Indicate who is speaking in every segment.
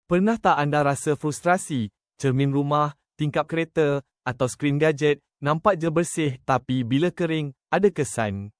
Speaker 1: Pernah tak anda rasa frustrasi? Cermin rumah, tingkap kereta, atau skrin gadget, nampak je bersih tapi bila kering, ada kesan.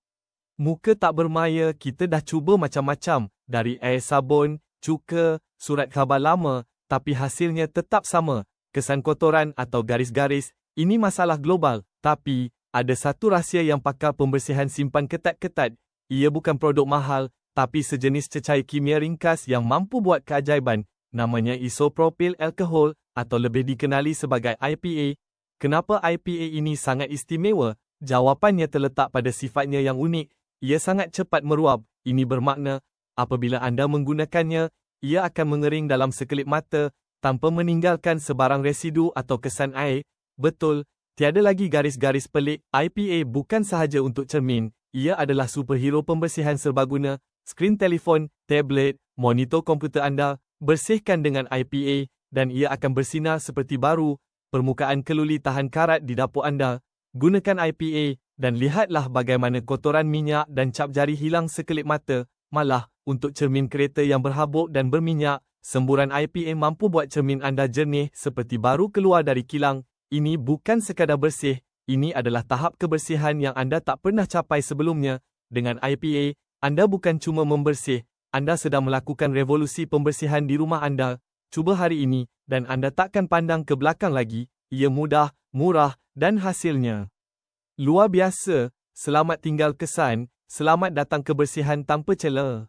Speaker 1: Muka tak bermaya, kita dah cuba macam-macam, dari air sabun, cuka, surat khabar lama, tapi hasilnya tetap sama, kesan kotoran atau garis-garis. Ini masalah global, tapi ada satu rahsia yang pakar pembersihan simpan ketat-ketat. Ia bukan produk mahal, tapi sejenis cecair kimia ringkas yang mampu buat keajaiban. Namanya isopropyl alkohol atau lebih dikenali sebagai IPA. Kenapa IPA ini sangat istimewa? Jawapannya terletak pada sifatnya yang unik. Ia sangat cepat meruap. Ini bermakna, apabila anda menggunakannya, ia akan mengering dalam sekelip mata, tanpa meninggalkan sebarang residu atau kesan air. Betul, tiada lagi garis-garis pelik. IPA bukan sahaja untuk cermin, ia adalah superhero pembersihan serbaguna. Skrin telefon, tablet, monitor komputer anda, bersihkan dengan IPA, dan ia akan bersinar seperti baru. Permukaan keluli tahan karat di dapur anda. Gunakan IPA, dan lihatlah bagaimana kotoran minyak dan cap jari hilang sekelip mata. Malah, untuk cermin kereta yang berhabuk dan berminyak, semburan IPA mampu buat cermin anda jernih seperti baru keluar dari kilang. Ini bukan sekadar bersih, ini adalah tahap kebersihan yang anda tak pernah capai sebelumnya. Dengan IPA, anda bukan cuma membersih, anda sedang melakukan revolusi pembersihan di rumah anda. Cuba hari ini, dan anda takkan pandang ke belakang lagi. Ia mudah, murah, dan hasilnya luar biasa. Selamat tinggal kesan, selamat datang kebersihan tanpa celah.